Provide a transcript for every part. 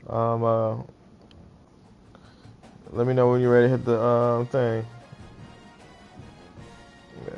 Um, uh, Let me know when you're ready to hit the thing. Yeah.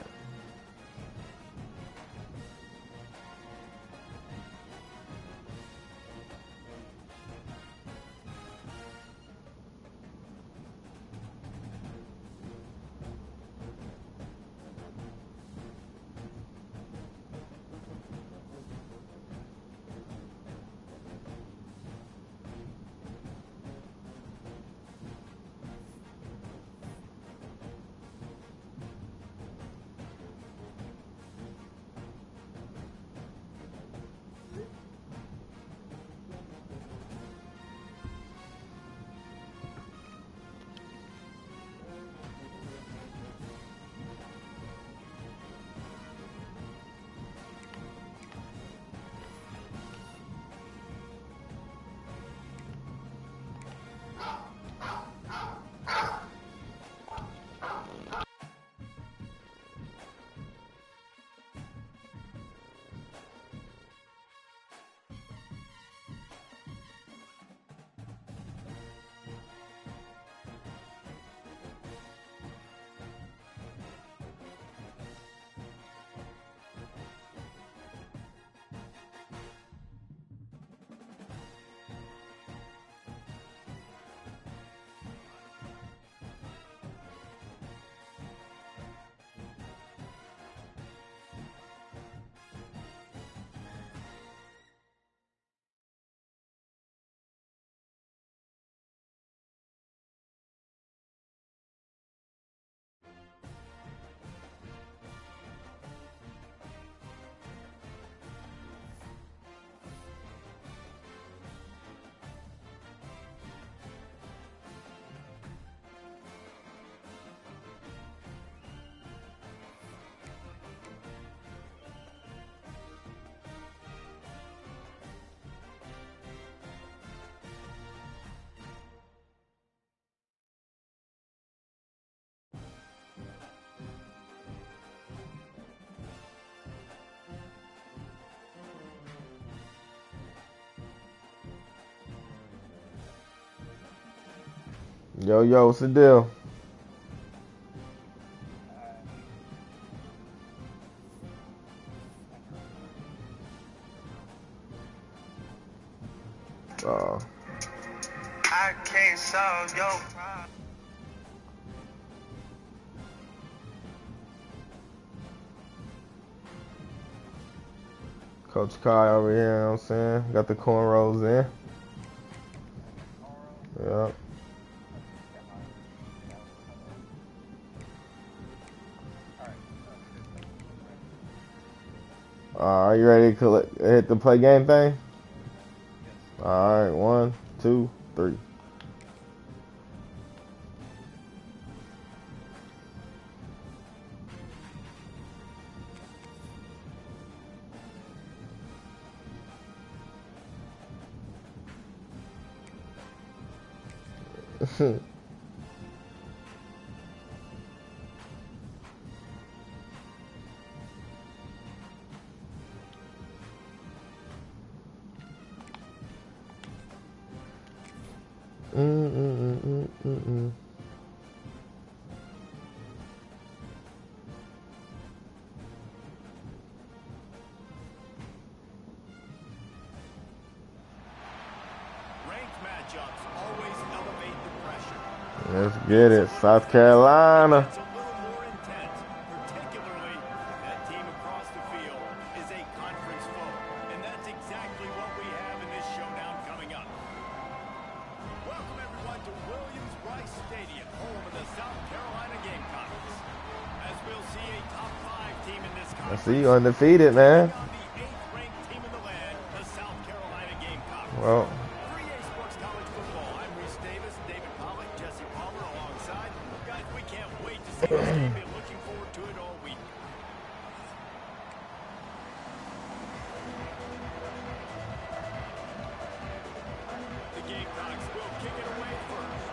Yo, yo, what's the deal? Uh, I can't solve your problem. Coach Kai over here, you know what I'm saying? Got the cornrows in. Yep. Are you ready to hit the play game thing? Alright, 1, 2, 3. Mm. Ranked matchups always elevate the pressure. Let's get it. South Carolina. It's a little more intense, particularly if that team across the field is a conference foe. And that's exactly what we have in this showdown coming up. Welcome everyone to Williams-Brice Stadium, home of the South Carolina Gamecocks. As we'll see a top 5 team in this I conference. see you undefeated, man. On the 8th-ranked team in the land, the South Carolina Gamecocks. Well, Sports College Football. I'm Reese Davis, David Pollock, Jesse Palmer alongside. Guys, we can't wait to see this game. Been looking forward to it all week. The Gamecocks will kick it away first.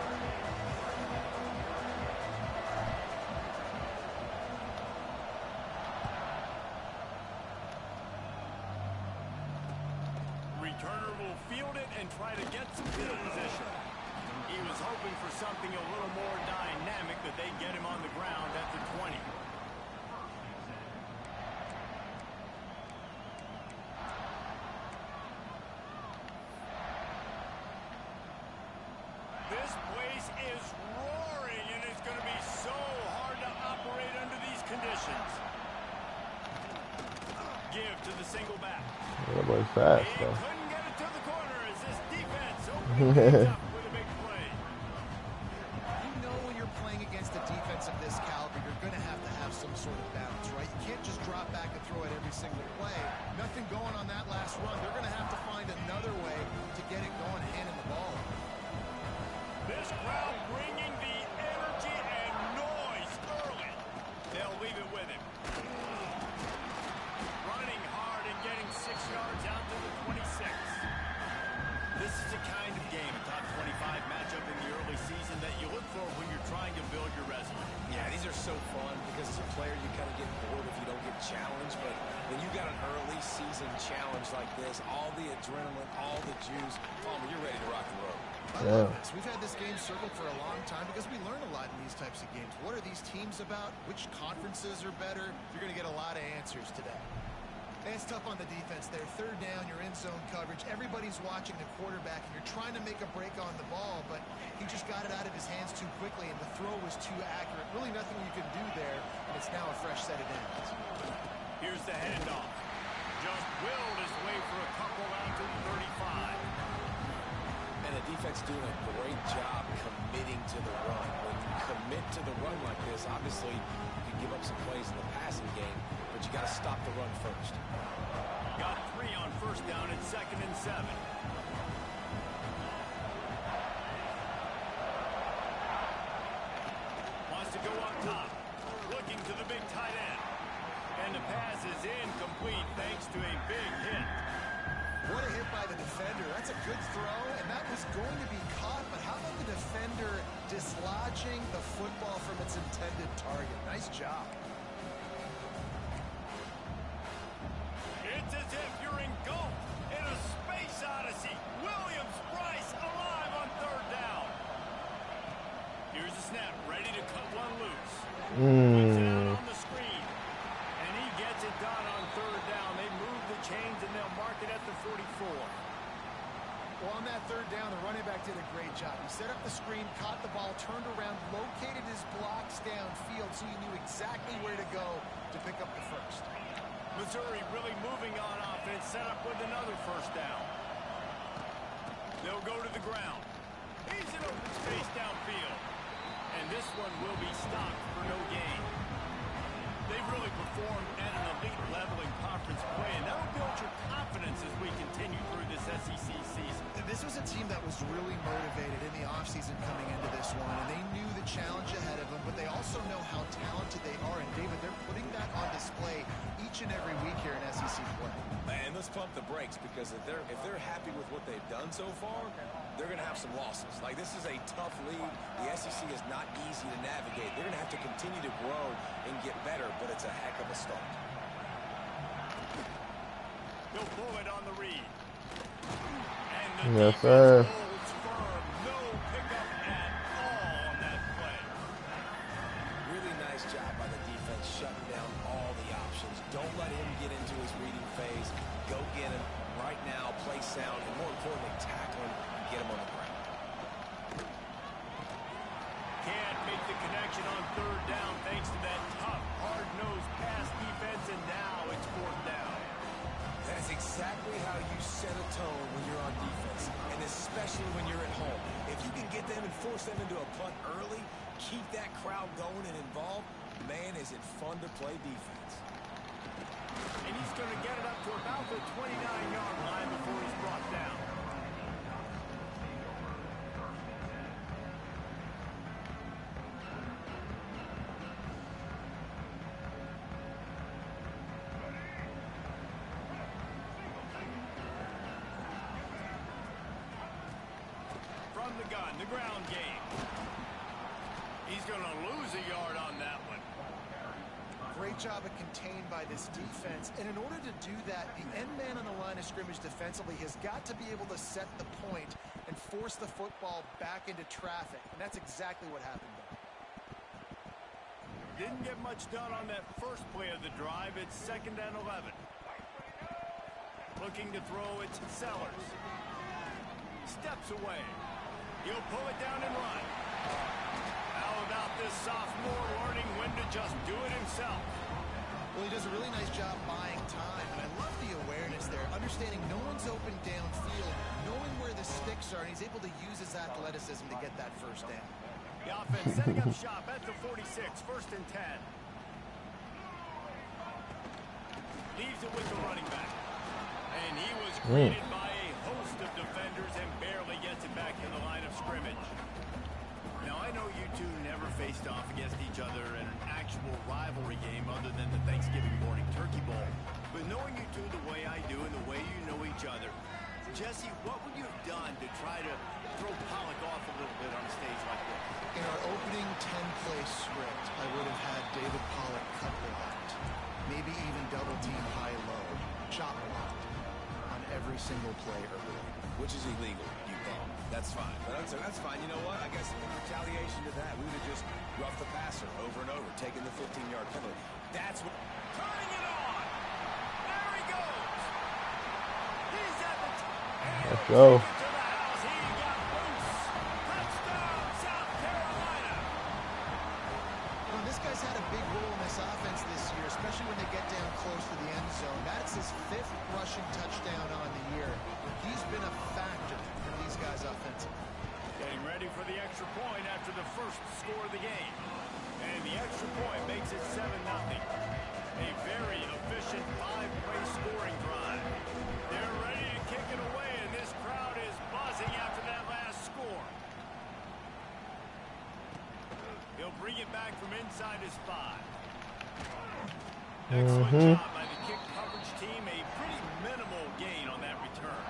Returner will field it and try to get some field position. He was hoping for something a little more dynamic, that they get him on the ground at the 20. This place is roaring, and it's going to be so hard to operate under these conditions. Give to the single back. That boy's fast, He though. couldn't get it to the corner as this defense opening things up with a big play. You know when you're playing against a defense of this caliber, you're going to have some sort of balance, right? You can't just drop back and throw it every single play. Nothing going on that last run. They're going to have to find another way to get it going, handing the ball. This crowd bringing the energy and noise early. They'll leave it with him. Running hard and getting 6 yards out to the 26. This is the kind of game, a top 25 matchup in the early season, that you look for when you're trying to build your resume. Yeah, these are so fun because as a player you kind of get bored if you don't get challenged, but when you got an early season challenge like this, all the adrenaline, all the juice, Palmer, you're ready to rock and roll. I love this. We've had this game circled for a long time because we learn a lot in these types of games. What are these teams about? Which conferences are better? You're going to get a lot of answers today. And it's tough on the defense there. Third down, you're in zone coverage. Everybody's watching the quarterback, and you're trying to make a break on the ball, but he just got it out of his hands too quickly, and the throw was too accurate. Really nothing you can do there, and it's now a fresh set of downs. Here's the handoff. Just willed his way for a couple out to the 35. And the defense doing a great job committing to the run. When you commit to the run like this, obviously you can give up some plays in the passing game, but you got to stop the run first. Got 3 on first down at 2nd and 7. Wants to go up top. Looking to the big tight end. And the pass is incomplete thanks to a big hit. What a hit by the defender. That's a good throw, and that was going to be caught, but how about the defender dislodging the football from its intended target? Nice job. It's as if you're engulfed in a space odyssey. Williams-Brice alive on 3rd down. Here's the snap, ready to cut one loose. Puts it out on the screen. And he gets it done on 3rd down. They move the chains and they'll mark it at the 44. Well, on that 3rd down, the running back did a great job. He set up the screen, caught the ball, turned around, located his blocks downfield so he knew exactly where to go to pick up the first. Missouri really moving on offense, set up with another 1st down. They'll go to the ground. He's in open space downfield. And this one will be stopped for no gain. They've really performed at an elite level in conference play, and that'll build your confidence as we continue through this SEC season. This was a team that was really motivated in the offseason coming into this one, and they knew the challenge ahead of them, but they also know how talented they are. And, David, they're putting that on display each and every week here in SEC play. And let's pump the brakes because if they're happy with what they've done so far, they're going to have some losses. Like, this is a tough league. The SEC is not easy to navigate. They're going to have to continue to grow and get better, but it's a heck of a start. He'll pull it on the read. And the Yes, sir. holds firm. No pickup at all on that play. Really nice job by the defense shutting down all the options. Don't let him get into his reading phase. Go get him right now, play sound, and more importantly, tackle him and get him on the ground. Can't make the connection on 3rd down thanks to that tough, hard-nosed pass defense, and now it's 4th down. That is exactly how you set a tone when you're on defense, and especially when you're at home. If you can get them and force them into a punt early, keep that crowd going and involved, man, is it fun to play defense. And he's going to get it up to about the 29-yard line before he's brought down. From the gun, the ground game. He's going to lose a yard on that one. Great job of contained by this defense. And in order to do that, the end man on the line of scrimmage defensively has got to be able to set the point and and force the football back into traffic, and that's exactly what happened there. Didn't get much done on that first play of the drive. It's 2nd and 11. Looking to throw, it's Sellers. Steps away. He'll pull it down and run. How about this sophomore learning when to just do it himself? Well, he does a really nice job buying time, and I love the awareness there, understanding no one's open downfield, knowing where the sticks are, and he's able to use his athleticism to get that first down. The offense setting up shop at the 46, 1st and 10. Leaves it with the running back. And he was greeted by a host of defenders and barely gets it back to the line of scrimmage. Now, I know you two never faced off against each other in an actual rivalry game other than the Thanksgiving morning turkey bowl. But knowing you two the way I do and the way you know each other, Jesse, what would you have done to try to throw Pollock off a little bit on a stage like this? In our opening 10-play script, I would have had David Pollock cut blocked, maybe even double team high-low, chop blocked on every single play early. Which is illegal, you think. That's fine. But that's fine. You know what? I guess in retaliation to that, we would have just roughed the passer over and over, taking the 15-yard penalty. That's what... Turning it on! There he goes! He's at the top. Let's go. To the house. He got loose. Touchdown, South Carolina! Well, this guy's had a big role in this offense this year, especially when they get down close to the end zone. That's his 5th rushing touchdown on the year. He's been a factor for these guys offensively. Getting ready for the extra point after the first score of the game. And the extra point makes it 7-0. A very efficient 5-play scoring drive. They're ready to kick it away, and this crowd is buzzing after that last score. He'll bring it back from inside his 5. Excellent job by the kick coverage team. A pretty minimal gain on that return.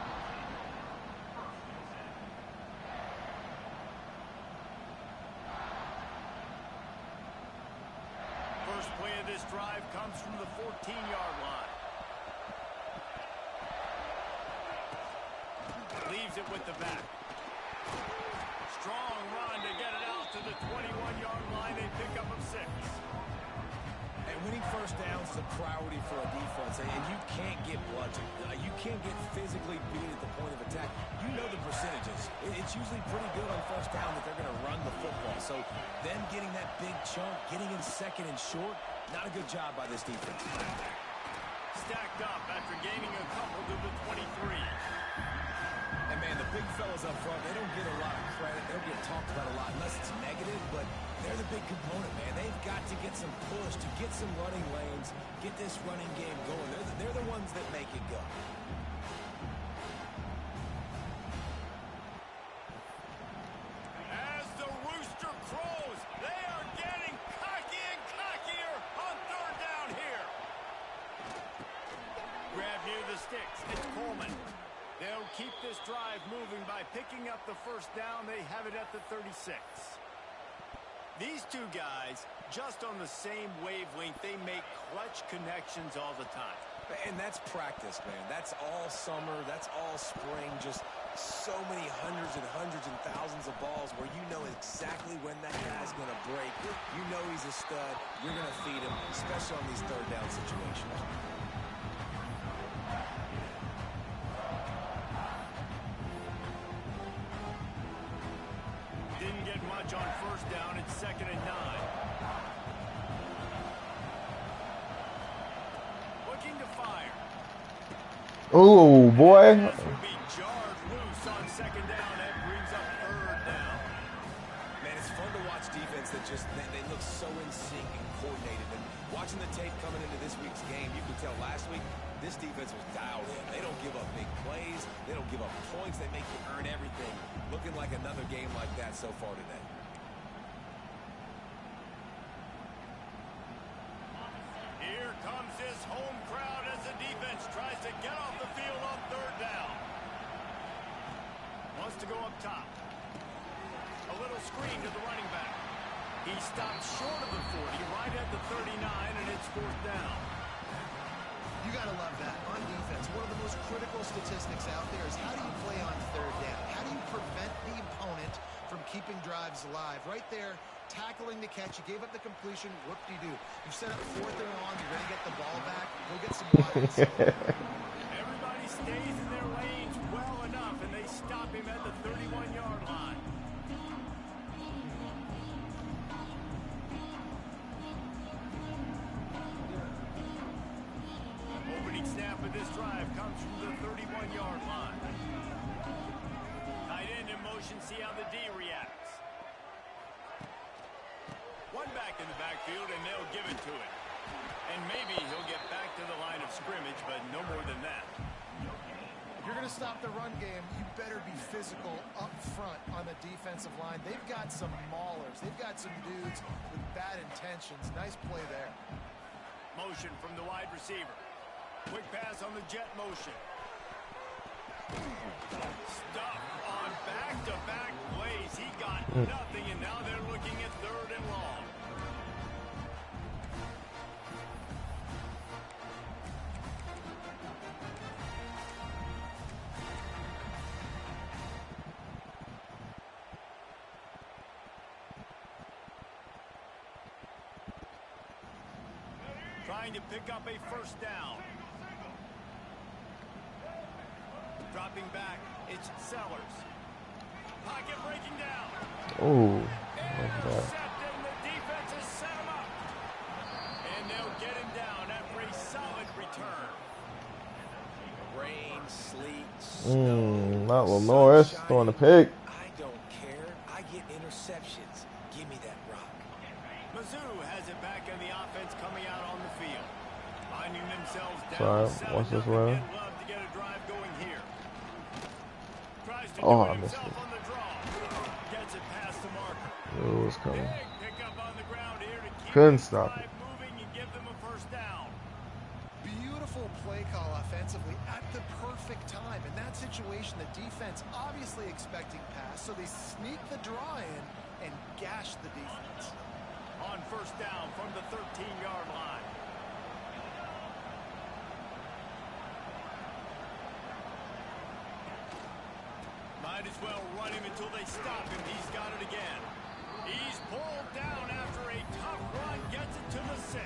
First play of this drive comes from the 14-yard line. Leaves it with the back. Strong run to get it out to the 21-yard line. They pick up a 6. And winning first downs is a priority for a defense, and you can't get bludgeoned. You can't get physically beat at the point of attack. You know the percentages. It's usually pretty good on first down that they're going to run the football. So then getting that big chunk, getting in 2nd and short, not a good job by this defense. Stacked up after gaining a couple to the 23. And, man, the big fellas up front, they don't get a lot of credit. They don't get talked about a lot unless it's negative, but they're the big component, man. They've got to get some push, to get some running lanes, get this running game going. They're the ones that make it go. As the rooster crows, they are getting cocky and cockier on 3rd down here. Grab near the sticks. It's Coleman. They'll keep this drive moving by picking up the first down. They have it at the 36. These two guys, just on the same wavelength, they make clutch connections all the time. And that's practice, man. That's all summer. That's all spring. Just so many hundreds and thousands of balls where you know exactly when that guy's going to break. You know he's a stud. You're going to feed him, especially on these 3rd down situations. Didn't get much on first down. It's 2nd and 9. Looking to fire. Oh, boy. This will be jarred loose on 2nd down. That brings up 3rd down. Man, it's fun to watch defense that just, they look so in sync and coordinated. And watching the tape coming into this week's game, you can tell last week, this defense was dialed in. They don't give up big plays. They don't give up points. They make you earn everything. Looking like another game like that so far today. Here comes this home crowd as the defense tries to get off the field on 3rd down. Wants to go up top. A little screen to the running back. He stopped short of the 40, right at the 39, and it's 4th down. You got to love that. On defense, one of the most critical statistics out there is how do you play on third down? How do you prevent the opponent from keeping drives alive? Right there, tackling the catch. You gave up the completion. Whoop-de-doo. You set up 4th and long. You're going to get the ball back. Go get some water. Everybody stays in their lanes well enough, and they stop him at the 31-yard line. Opening snap of this drive comes from the 31-yard line. Tight end in motion, see how the D reacts. One back in the backfield, and they'll give it to it. And maybe he'll get back to the line of scrimmage, but no more than that. If you're going to stop the run game, you better be physical up front on the defensive line. They've got some maulers. They've got some dudes with bad intentions. Nice play there. Motion from the wide receiver. Quick pass on the jet motion. Stuck on back-to-back plays. He got nothing, and now they're looking at 3rd and long. Trying to pick up a 1st down. Dropping back, it's Sellers. Pocket breaking down. Oh, Intercepting, the defense has set him up. And they'll get him down after a solid return. Rain, sleet, snow. not Lenore throwing the pick. I don't care. I get interceptions. Give me that rock. Mizzou has it back in the offense coming out on the field. Finding themselves Sorry, down 7 watch this and run. love to get a drive going here. Tries to Oh, do I it missed himself it. on the draw. Gets it past the marker. It was coming. Big pickup on the ground here to keep Couldn't the stop drive moving and give them a 1st down. Beautiful play call offensively at the perfect time. In that situation, the defense obviously expecting pass, so they sneak the draw in and gash the defense. On 1st down from the 13-yard line. Might as well run him until they stop him. He's got it again. He's pulled down after a tough run. Gets it to the 6.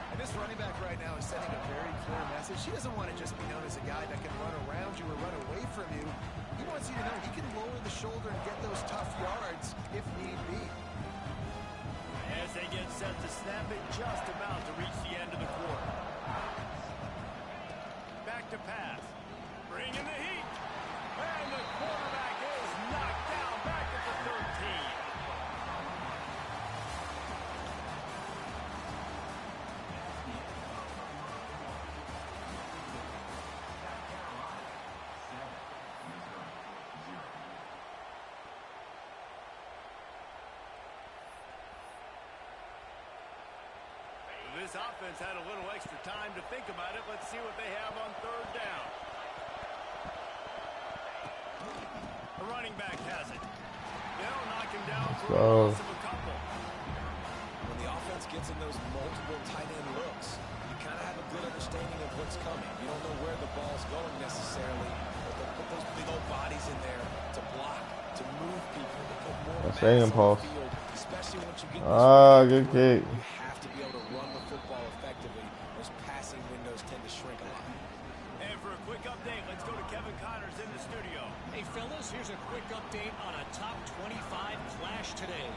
And this running back right now is sending a very clear message. He doesn't want to just be known as a guy that can run around you or run away from you. He wants you to know he can lower the shoulder and get those tough yards if need be. As they get set to snap it, just about to reach the end of the quarter. Back to pass. Bring in the heat. And the quarterback is knocked down back at the 13. This offense had a little extra time to think about it. Let's see what they have on 3rd down. The running back has it. They'll knock him down for a loss of a couple. When the offense gets in those multiple tight end looks, you kind of have a good understanding of what's coming. You don't know where the ball's going necessarily, but they'll put those big old bodies in there to block, to move people, to put more That's mass an impulse. on the field, especially once you get Good kick. You have to be able to run the football effectively. Those passing windows tend to shrink a lot. And for a quick update, let's go to Kevin Connors in the studio. Hey, fellas, here's a quick update on a top 25 clash today.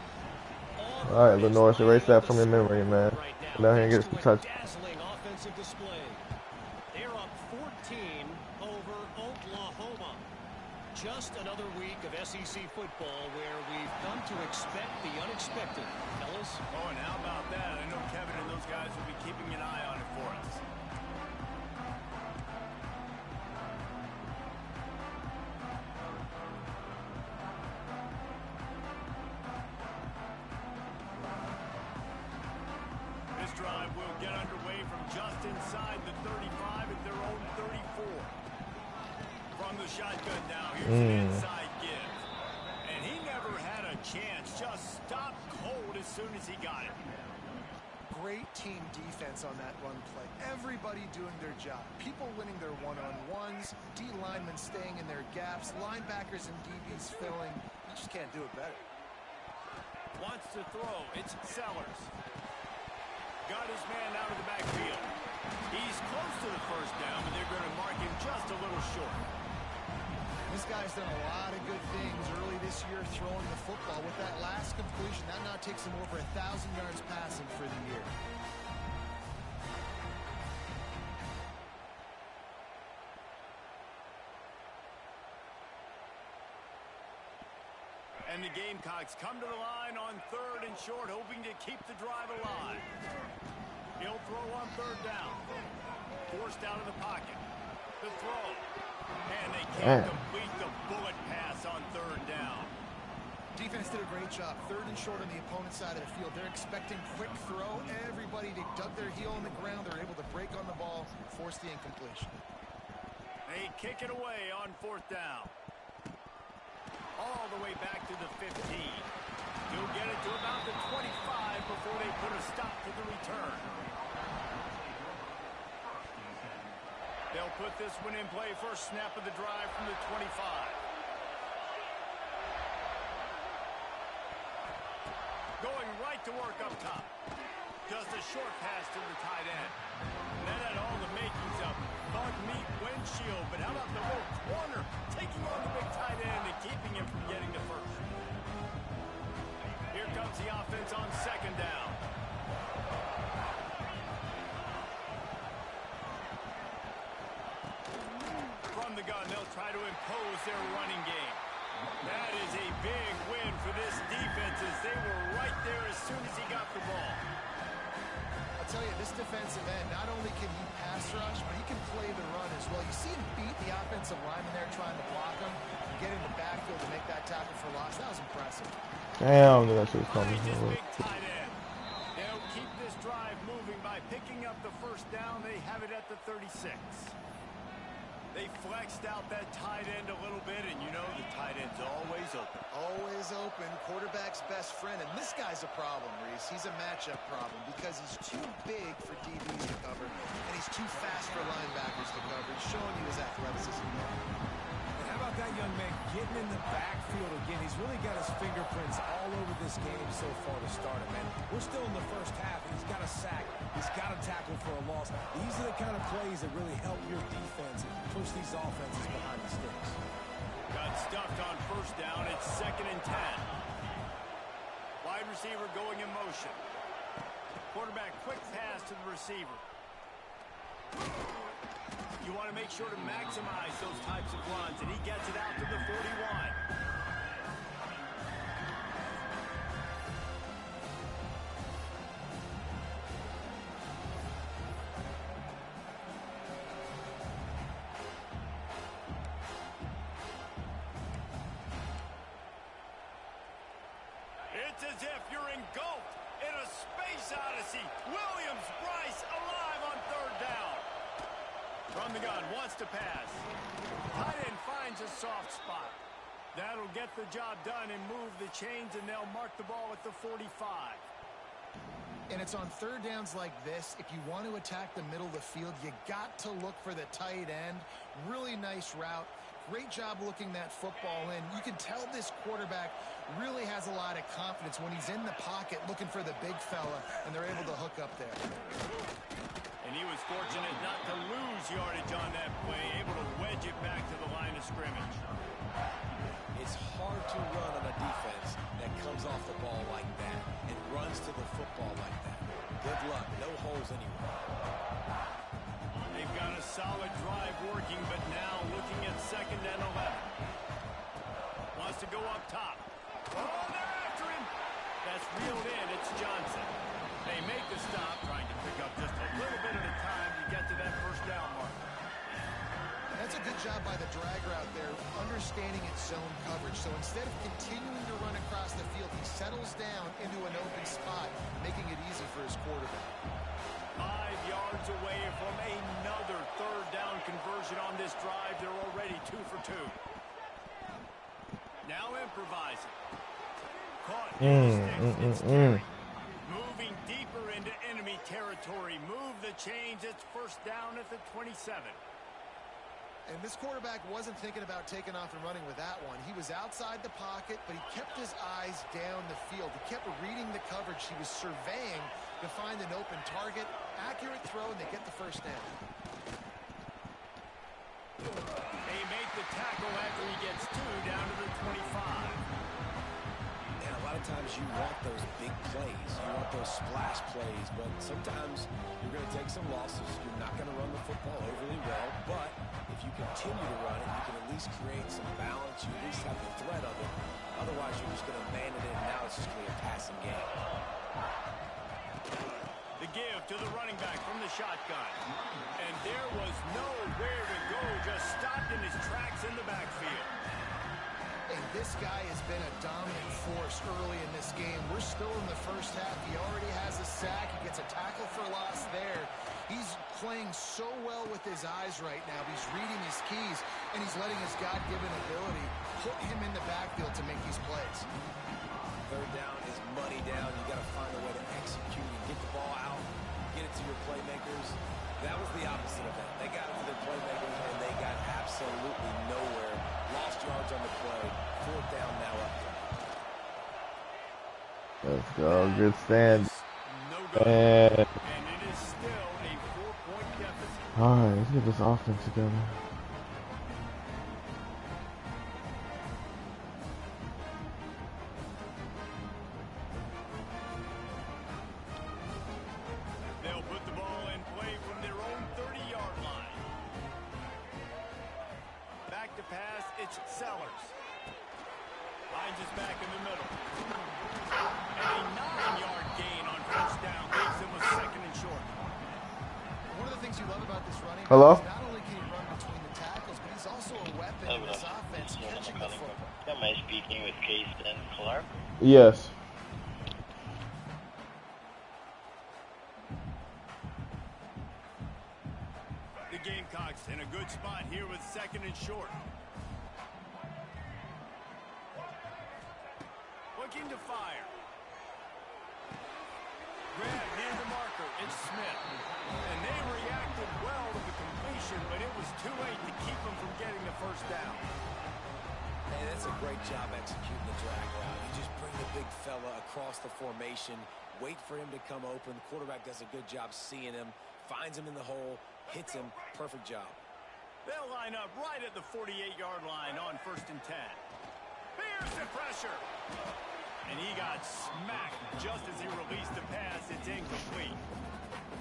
All right, Lenore, erase that from your memory, man. Now here and get some touch. Dazzling offensive display. They're up 14 over Oklahoma. Just another week of SEC football where we've come to expect the unexpected. Fellas? Oh, and how about that? I know Kevin and those guys will be keeping an eye on it for us. This drive will get underway from just inside the 35 at their own 34. From the shotgun now, here's an inside give. And he never had a chance, just stopped cold as soon as he got it. great team defense on that run play. Everybody doing their job. People winning their one-on-ones, D linemen staying in their gaps, linebackers and DBs filling. You just can't do it better. Wants to throw. It's Sellers. Got his man out of the backfield. He's close to the first down, but they're going to mark him just a little short. This guy's done a lot of good things early this year throwing the football. With that last completion, that now takes him over 1,000 yards passing for the year. And the Gamecocks come to the line on 3rd and short, hoping to keep the drive alive. He'll throw on 3rd down. Forced out of the pocket. The throw. And they can't complete the bullet pass on 3rd down. Defense did a great job. 3rd and short on the opponent's side of the field. They're expecting quick throw. Everybody, they dug their heel in the ground. They're able to break on the ball, force the incompletion. They kick it away on 4th down. All the way back to the 15. He'll get it to about the 25 before they put a stop to the return. They'll put this one in play first snap of the drive from the 25. Going right to work up top. Just a short pass to the tight end. That had all the makings of bug meat windshield, but how about the little corner taking on the big tight end and keeping him from getting the first? Here comes the offense on 2nd down. From the gun, they'll try to impose their running game. That is a big win for this defense as they were right there as soon as he got the ball. I'll tell you, this defensive end, not only can he pass rush, but he can play the run as well. You see him beat the offensive lineman there trying to block him and get in the backfield to make that tackle for loss. That was impressive. Damn, that shit was coming. Big tight end. They'll keep this drive moving by picking up the first down. They have it at the 36. They flexed out that tight end a little bit, and you know the tight end's always open. Always open. Quarterback's best friend. And this guy's a problem, Reese. He's a matchup problem because he's too big for DBs to cover, and he's too fast for linebackers to cover. He's showing you his athleticism there. And how about that young man getting in the backfield again? He's really got his fingerprints all over this game so far to start it, man. We're still in the first half. He's got a sack. He's got a tackle for a loss. These are the kind of plays that really help your defense push these offenses behind the sticks. Got stuffed on first down. It's 2nd and 10. Wide receiver going in motion. Quarterback quick pass to the receiver. You want to make sure to maximize those types of runs, and he gets it out to the 41. It's as if you're engulfed in a space odyssey. Williams, Bryce, alive on 3rd down. From the gun, wants to pass. Tight end finds a soft spot. That'll get the job done and move the chains, and they'll mark the ball at the 45. And it's on 3rd downs like this. If you want to attack the middle of the field, you got to look for the tight end. Really nice route. Great job looking that football in. You can tell this quarterback really has a lot of confidence when he's in the pocket looking for the big fella, and they're able to hook up there. And he was fortunate not to lose yardage on that play, able to wedge it back to the line of scrimmage. It's hard to run on a defense that comes off the ball like that and runs to the football like that. Good luck. No holes anywhere. They've got a solid drive working, but now looking at 2nd and 11. Wants to go up top. Oh, they're after him. That's reeled in. It's Johnson. They make the stop, trying to pick up just a little bit at a time to get to that first down mark. That's a good job by the dragger out there, understanding its zone coverage. So instead of continuing to run across the field, he settles down into an open spot, making it easy for his quarterback. 5 yards away from another 3rd down conversion on this drive. They're already 2 for 2. Now improvising. Caught in the sticks. It's Terry. Moving deeper into enemy territory. Move the chains. It's first down at the 27. And this quarterback wasn't thinking about taking off and running with that one. He was outside the pocket, but he kept his eyes down the field. He kept reading the coverage. He was surveying to find an open target. Accurate throw, and they get the first down. They make the tackle after he gets 2 down to the 25. And a lot of times you want those big plays. You want those splash plays, but sometimes you're going to take some losses. You're not going to run the football overly well, but if you continue to run it, you can at least create some balance. You at least have the threat of it. Otherwise, you're just going to man it in. Now it's just going to be a passing game. The give to the running back from the shotgun. And there was nowhere to go, just stopped in his tracks in the backfield. And this guy has been a dominant force early in this game. We're still in the first half. He already has a sack. He gets a tackle for loss there. He's playing so well with his eyes right now. He's reading his keys, and he's letting his God-given ability put him in the backfield to make these plays. Third down is money down. You got to find a way to execute and get the ball out, get it to your playmakers. That was the opposite of that. They got it to their playmakers, and they got absolutely nowhere. Lost yards on the play. Fourth down now up. Let's go. Good stand. No good. And it is still a 4-point deficit. All right, let's get this offense together. They'll put the ball in play from their own 30-yard line. Back to pass, it's Sellers. Finds his back in the middle. And a 9-yard gain on first down gives him a second and short. One of the things you love about this running Hello? is not only can he run between the tackles, but he's also a weapon in this offense, catching the football. Am I speaking with Case and Clark? Yes. The Gamecocks in a good spot here with second and short. Looking to fire. Grab near the marker. It's Smith. And they reacted well to the completion, but it was too late to keep them from getting the first down. Hey, that's a great job executing the drag route. You just bring the big fella across the formation, wait for him to come open. The quarterback does a good job seeing him, finds him in the hole, hits him. Perfect job. They'll line up right at the 48-yard line on first and 10. Here's the pressure. And he got smacked just as he released the pass. It's incomplete.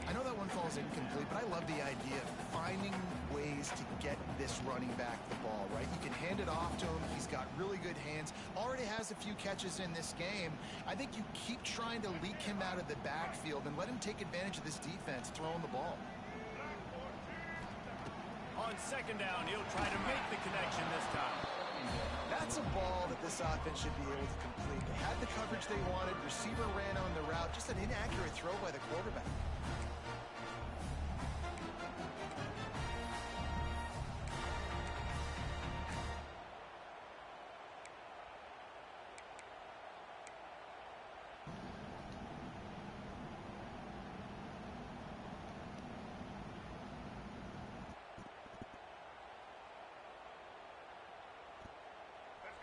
I know that one falls incomplete, but I love the idea of finding ways to get this running back the ball, right? You can hand it off to him. He's got really good hands. Already has a few catches in this game. I think you keep trying to leak him out of the backfield and let him take advantage of this defense throwing the ball. On second down, he'll try to make the connection this time. That's a ball that this offense should be able to complete. They had the coverage they wanted. Receiver ran on the route. Just an inaccurate throw by the quarterback.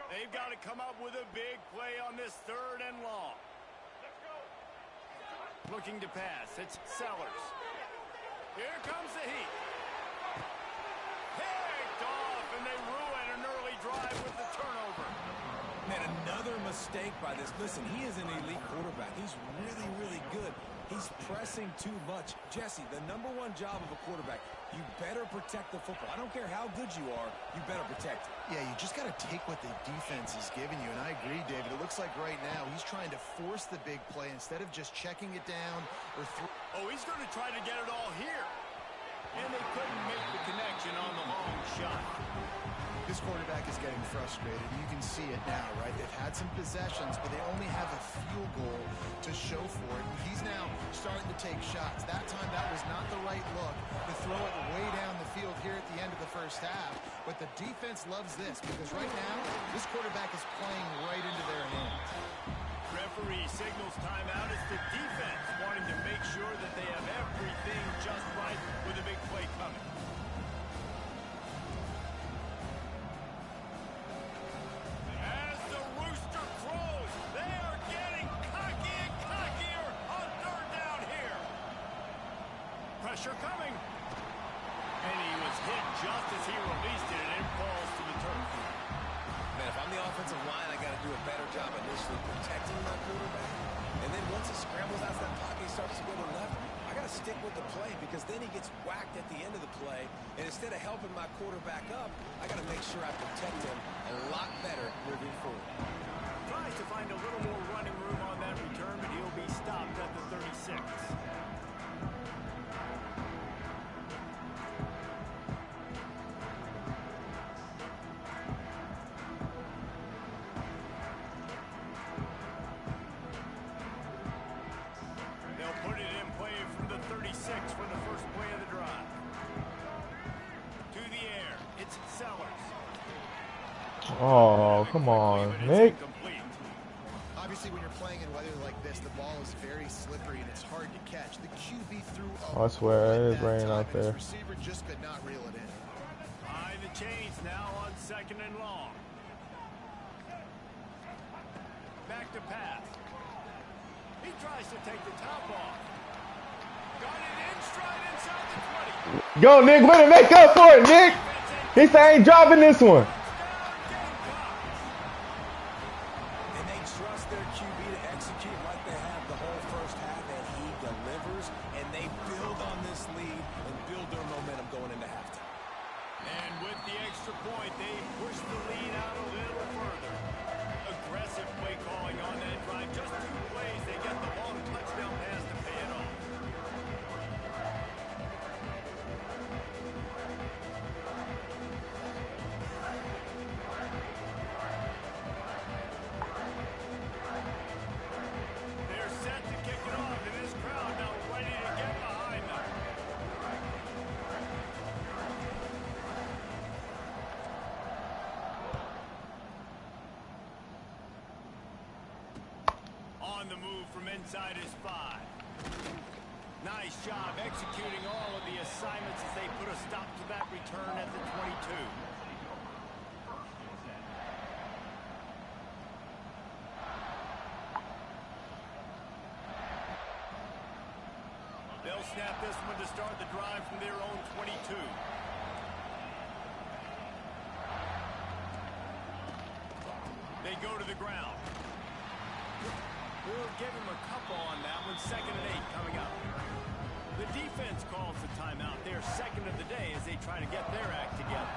They've got to come up with a big play on this third and long. Looking to pass. It's Sellers. Here comes the heat. Picked off, and they ruin an early drive with the turnover. Man, another mistake by this. Listen, he is an elite quarterback. He's really, really good. He's pressing too much. Jesse, the #1 job of a quarterback, you better protect the football. I don't care how good you are, you better protect it. Yeah, you just got to take what the defense is giving you, and I agree, David. It looks like right now he's trying to force the big play instead of just checking it down or Oh, he's going to try to get it all here. And they couldn't make the connection on the long shot. This quarterback is getting frustrated. You can see it now, right? They've had some possessions, but they only have a field goal to show for it. And he's now starting to take shots. That time, that was not the right look to throw it way down the field here at the end of the first half. But the defense loves this because right now, this quarterback is playing right into their hands. referee signals timeout. It's the defense wanting to make sure that they have everything just right with a big play coming. As the rooster crows, they are getting cocky and cockier on third down here. Pressure coming. And he was hit just as he released it, and it falls to the turf. Man, if I'm the offensive line, I got to do a better job initially protecting my quarterback. And then once he scrambles out of that pocket, he starts to go to the left. I got to stick with the play because then he gets whacked at the end of the play. And instead of helping my quarterback up, I got to make sure I protect him a lot better moving forward. Tries to find a little more running room on that return, but he'll be stopped at the 36. Oh, come on, Nick. Obviously, when you're playing in weather like this, the ball is very slippery and it's hard to catch. The QB threw I swear it is raining out there. His receiver just could not reel it in. Behind the chains now on 2nd and long. Back to pass. He tries to take the top off. Got it in stride inside the 20. Go, Nick, way to make up for it, Nick. He said I ain't dropping this one. And they trust their QB to execute like they have the whole first half, and he delivers, and they build on this lead and build their momentum going into halftime. And with the extra point, they push the lead out a little further. Aggressive play calling on that drive. Just 2 plays, they get the long touchdown pass to pay it off. They're set to kick it off, and this crowd now ready to get behind them. On the move from inside his 5. Nice job executing all of the assignments as they put a stop to that return at the 22. They'll snap this one to start the drive from their own 22. They go to the ground. We'll give him a couple on that one. 2nd and 8 coming up. The defense calls the timeout. They're 2nd of the day as they try to get their act together.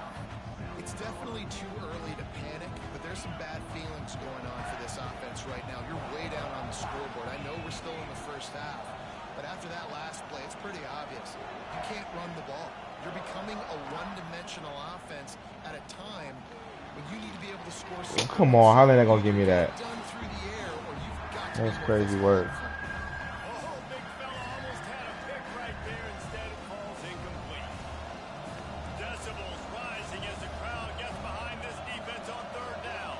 It's definitely too early to panic, but there's some bad feelings going on for this offense right now. You're way down on the scoreboard. I know we're still in the first half, but after that last play, it's pretty obvious. You can't run the ball. You're becoming a one-dimensional offense at a time when you need to be able to score. Come on, how are they not gonna give me that? Done through the air, or you've got to That's crazy work. Oh, big fella almost had a pick right there. Instead, it falls incomplete. Decibels rising as the crowd gets behind this defense on 3rd down.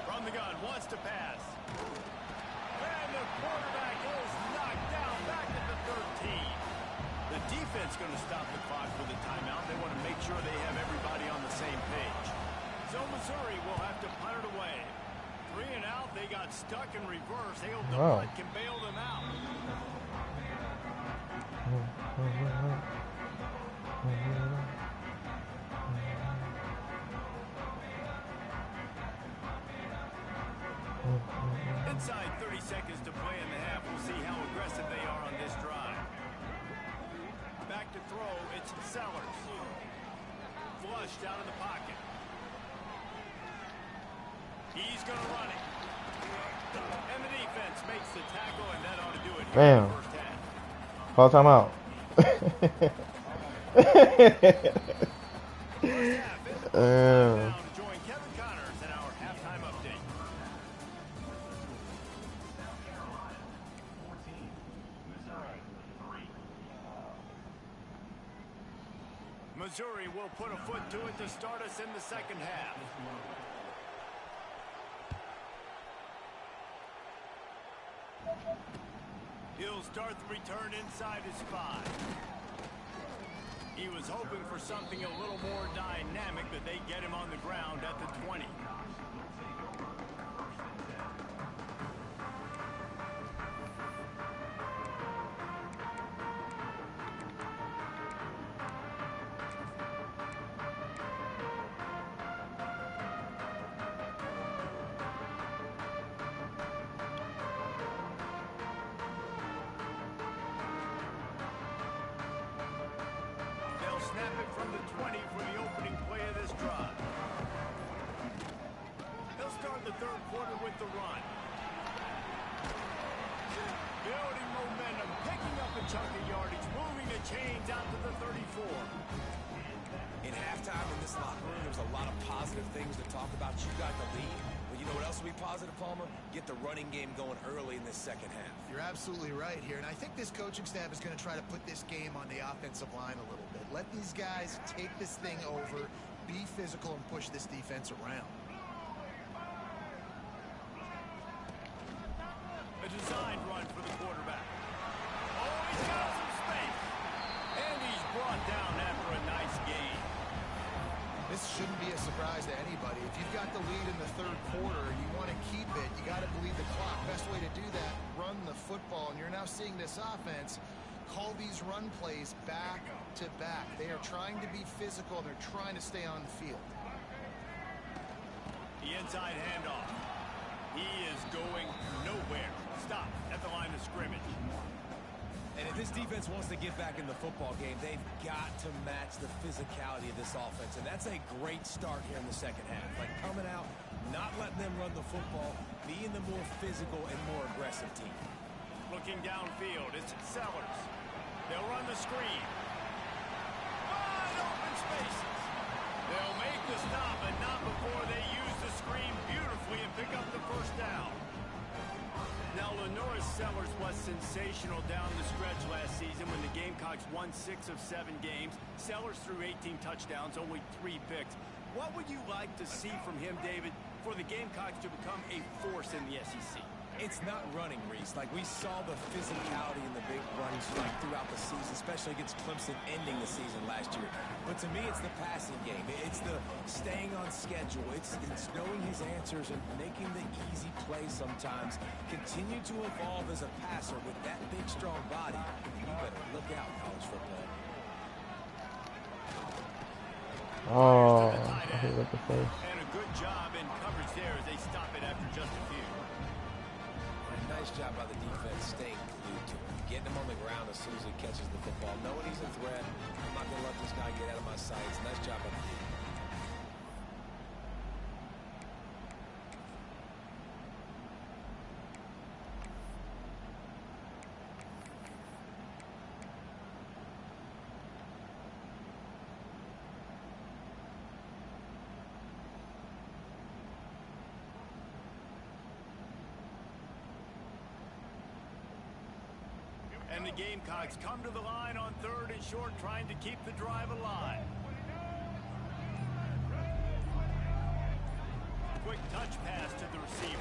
From the gun, wants to pass. And the quarterback is knocked down back at the 13. The defense going to stop the clock for the timeout. They want to make sure they have everybody on the same page. So Missouri will have to punt it away. 3 and out. They got stuck in reverse. They hope the punt can bail them out. Inside 30 seconds to play in the half. We'll see how aggressive they are on this drive. Back to throw. It's Sellers. Flushed out of the pocket. He's going to run it. And the defense makes the tackle, and that ought to do it here in the first half. Call timeout. Join Kevin Connors in our halftime update. Missouri will put a foot to it to start us in the second half. He'll start the return inside his 5. He was hoping for something a little more dynamic, but they get him on the ground at the 20. Snap it from the 20 for the opening play of this drive. They'll start the third quarter with the run. Building momentum, picking up a chunk of yardage, moving the chains out to the 34. In halftime in this locker room, there's a lot of positive things to talk about. You got the lead. But you know what else will be positive, Palmer? Get the running game going early in this second half. You're absolutely right here, and I think this coaching staff is going to try to put this game on the offensive line a little bit. Let these guys take this thing over, be physical, and push this defense around. A designed run for the quarterback. Oh, he's got some space. And he's brought down after a nice gain. This shouldn't be a surprise to anybody. If you've got the lead in the third quarter and you want to keep it, you got to believe the clock. Best way to do that, run the football. And you're now seeing this offense call these run plays back to back. They are trying to be physical, and they're trying to stay on the field. The inside handoff. He is going nowhere. Stop at the line of scrimmage. And if this defense wants to get back in the football game, they've got to match the physicality of this offense. And that's a great start here in the second half. Like coming out, not letting them run the football, being the more physical and more aggressive team. Looking downfield, it's Sellers. They'll run the screen. Wide open spaces. They'll make the stop, but not before they use the screen beautifully and pick up the first down. Now, Lenoris Sellers was sensational down the stretch last season when the Gamecocks won 6 of 7 games. Sellers threw 18 touchdowns, only 3 picks. What would you like to see from him, David, for the Gamecocks to become a force in the SEC? It's not running, Reese. Like, we saw the physicality in the big runs throughout the season, especially against Clemson ending the season last year. But to me, it's the passing game. It's the staying on schedule. It's knowing his answers and making the easy play sometimes. Continue to evolve as a passer with that big, strong body. You better look out, college football. Oh, I hit at the face. And a good job in coverage there as they stop it after just a few. Nice job by the defense staying glued to him. Getting him on the ground as soon as he catches the football. Knowing he's a threat. I'm not going to let this guy get out of my sights. Nice job by the defense. And the Gamecocks come to the line on 3rd and short, trying to keep the drive alive. Quick touch pass to the receiver.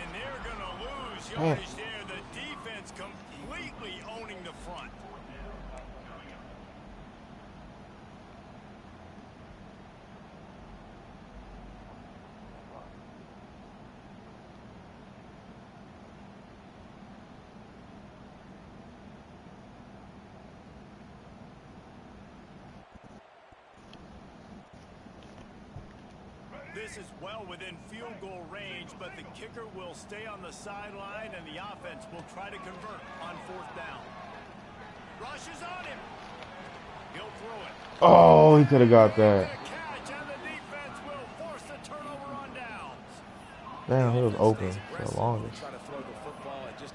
And they're going to lose yardage there. The defense completely owning the front. This is well within field goal range, but the kicker will stay on the sideline, and the offense will try to convert on 4th down. Rush is on him. He'll throw it. Oh, he could have got that. Catch, and the defense will force the turnover on downs. Damn, he was open for the longest. Trying to throw the football and just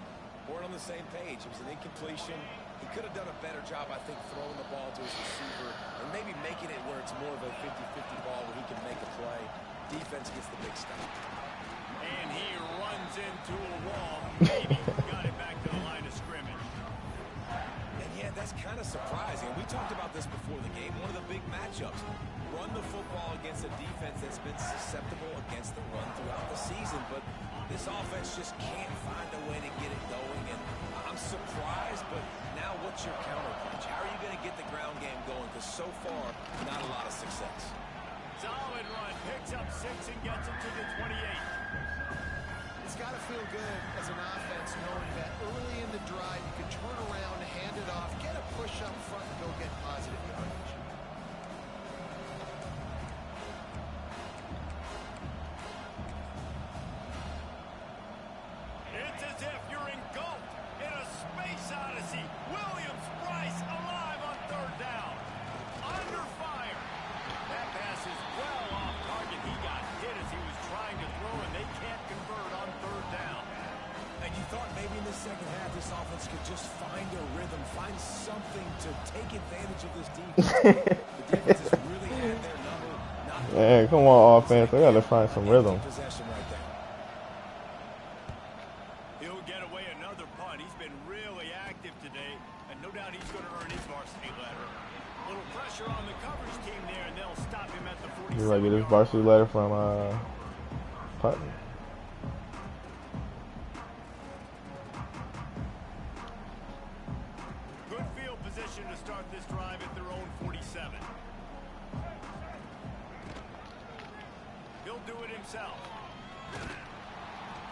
weren't on the same page. It was an incompletion. He could have done a better job, I think, throwing the ball to his receiver and maybe making it where it's more of a 50-50 ball where he can make a play. Defense gets the big stop. And he runs into a wall. Maybe got it back to the line of scrimmage. And yeah, that's kind of surprising. We talked about this before the game. One of the big matchups. Run run the football against a defense that's been susceptible against the run throughout the season, but this offense just can't find a way to get it going, and I'm surprised, but now what's your counterpunch? How are you going to get the ground game going? Because so far, not a lot of success. Solid run, picks up 6 and gets it to the 28. It's got to feel good as an offense knowing that early in the drive you can turn around, hand it off, get a push up front, and go get positive yardage. It's as if you're engulfed in a space odyssey. Williams-Brice alive on 3rd down. Under fire. That pass is well off target. He got hit as he was trying to throw, and they can't convert on 3rd down. And you thought maybe in the second half this offense could just find a rhythm, find something to take advantage of this defense. The defense has really had their number. Man, come on, offense. They got to find some rhythm. Possession right there. He'll get away another punt. He's been really active today, and no doubt he's going to earn his varsity letter. A little pressure on the coverage team there, and they'll stop him at the 47. You like get this varsity letter from punting. Good field position to start this drive at their own 47. He'll do it himself.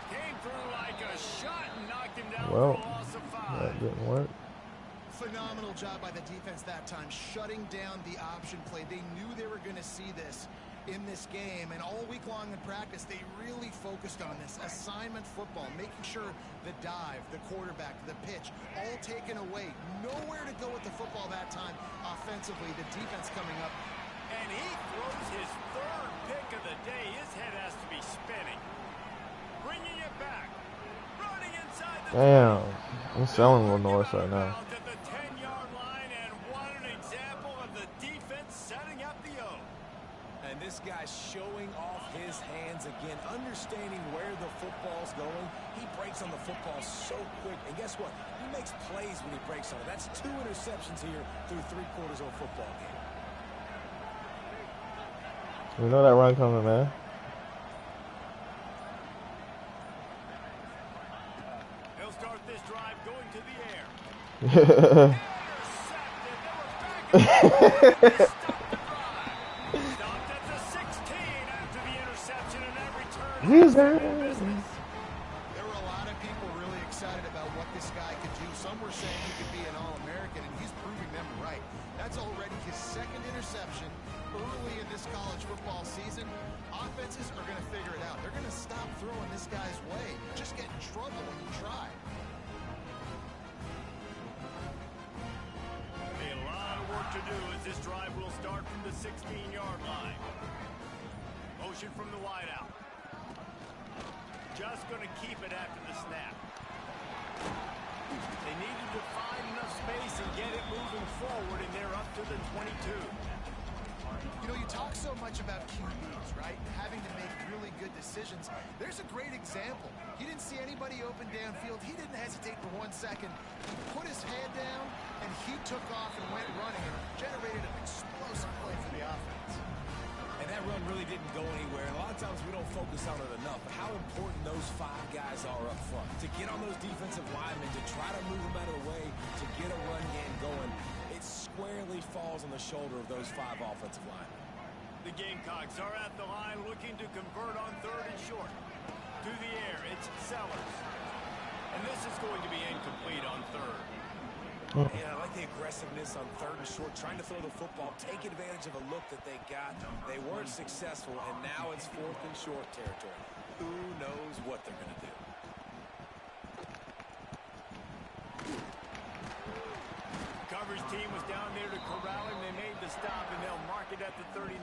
Came through like a shot and knocked him down for a loss of 5. That didn't work. Phenomenal job by the defense that time, shutting down the option play. They knew they were going to see this in this game, and all week long in practice, they really focused on this assignment football, making sure the dive, the quarterback, the pitch, all taken away. Nowhere to go with the football that time offensively. The defense coming up. And he throws his 3rd pick of the day. His head has to be spinning. Bringing it back. Running inside the Damn. I'm selling Little Norris right now. To the 10-yard line, and what an example of the defense setting up the O. And this guy's showing off his hands again, understanding where the football's going. He breaks on the football so quick. And guess what? He makes plays when he breaks on it. That's 2 interceptions here through 3 quarters of a football game. We know that run coming, man. He'll start this drive going to the air. Intercepted. Stopped at the 16 after the interception, and that return. There were a lot of people really excited about what this guy could do. Some were saying he could be an All-American, and he's proving them right. That's already his 2nd interception early in this college football season. Offenses are going to figure it out. They're going to stop throwing this guy's way. You just get in trouble when you try. A lot of work to do as this drive will start from the 16-yard line. Motion from the wideout. Just going to keep it after the snap. They needed to find enough space and get it moving forward, and they're up to the 22. You know, you talk so much about QBs, right? Having to make really good decisions. There's a great example. He didn't see anybody open downfield. He didn't hesitate for 1 second. He put his head down, and he took off and went running and generated an explosive play for the offense. And that run really didn't go anywhere. And a lot of times we don't focus on it enough, but how important those 5 guys are up front. To get on those defensive linemen, to try to move them out of the way, to get a run game going, it squarely falls on the shoulder of those 5 offensive linemen. The Gamecocks are at the line looking to convert on 3rd and short. To the air, it's Sellers. And this is going to be incomplete on 3rd. Yeah, I like the aggressiveness on 3rd and short, trying to throw the football, take advantage of a look that they got. They weren't successful, and now it's 4th and short territory. Who knows what they're going to do? Coverage team was down there to corral him. They made the stop, and they'll mark it at the 39.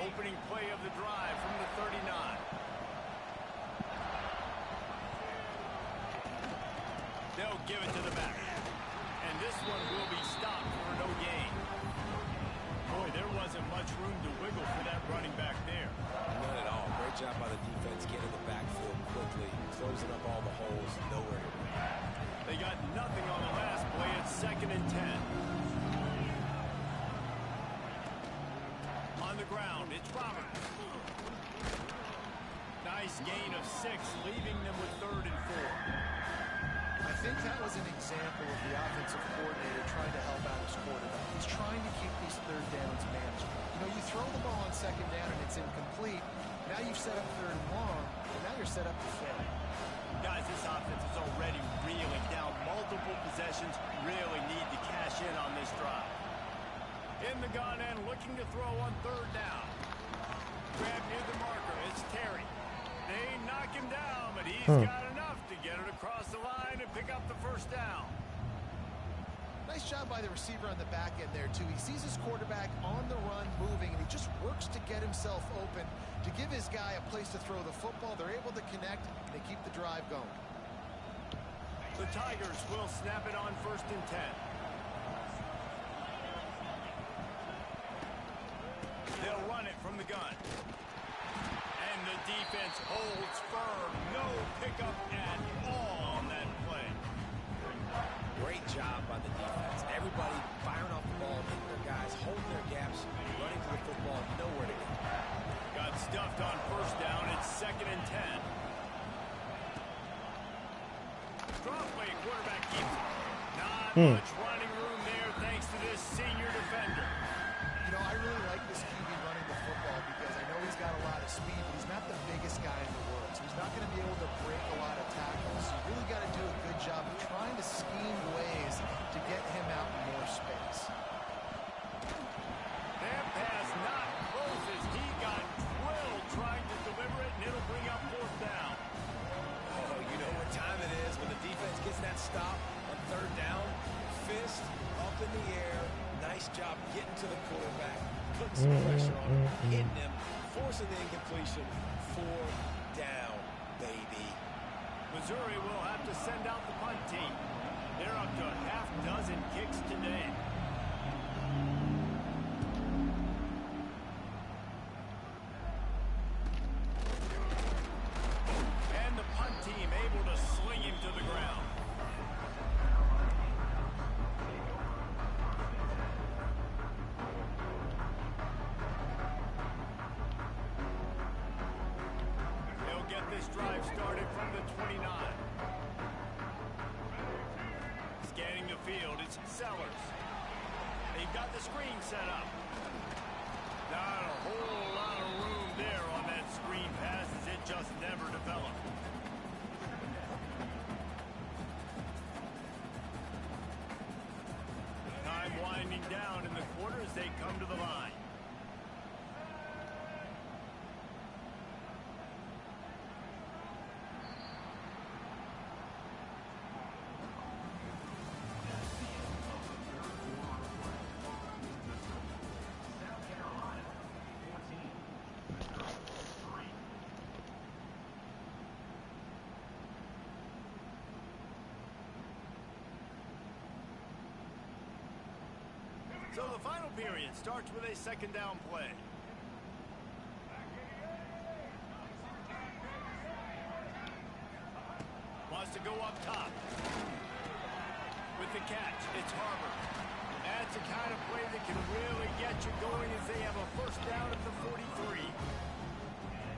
Opening play of the drive from the 39. They'll give it to the back. And this one will be stopped for no gain. Boy, there wasn't much room to wiggle for that running back there. None at all. Great job by the defense getting the backfield quickly, closing up all the holes, nowhere to go. They got ground. It's Roberts. Nice gain of 6, leaving them with 3rd and 4. I think that was an example of the offensive coordinator trying to help out his quarterback. He's trying to keep these 3rd downs manageable. You know, you throw the ball on 2nd down and it's incomplete. Now you've set up 3rd and long, and now you're set up to fail. Guys, this offense is already reeling down multiple possessions. Really need to cash in on this drive. In the gun and looking to throw on 3rd down. Grab near the marker. It's Terry. They knock him down, but he's got enough to get it across the line and pick up the 1st down. Nice job by the receiver on the back end there, too. He sees his quarterback on the run moving, and he just works to get himself open to give his guy a place to throw the football. They're able to connect, and they keep the drive going. The Tigers will snap it on 1st and 10. They'll run it from the gun. And the defense holds firm. No pickup at all on that play. Great job by the defense. Everybody firing off the ball, hitting their guys, holding their gaps, running to the football, nowhere to go. Got stuffed on 1st down. It's 2nd and 10. Strong play, quarterback keeps it. Not much running room there thanks to this senior defender. You know, I really like this QB running the football because I know he's got a lot of speed, but he's not the biggest guy in the world. So he's not going to be able to break a lot of tackles. So you really got to do a good job of trying to scheme ways to get him out in more space. That pass not close as he got drilled trying to deliver it, and it'll bring up 4th down. Oh, you know what time it is when the defense gets that stop on 3rd down. Fist up in the air. Nice job getting to the quarterback, putting some pressure on him, hitting him, forcing the incompletion. 4th down, baby. Missouri will have to send out the punt team. They're up to a 6 kicks today. And the punt team able to sling him to the ground. They'll get this drive started from the 29. Scanning the field, it's Sellers. They've got the screen set up. Not a whole lot of room there on that screen pass as it just never developed. Time winding down in the quarter as they come to the line. So the final period starts with a 2nd down play. Wants to go up top. With the catch, it's Harbor. That's the kind of play that can really get you going as they have a 1st down at the 43.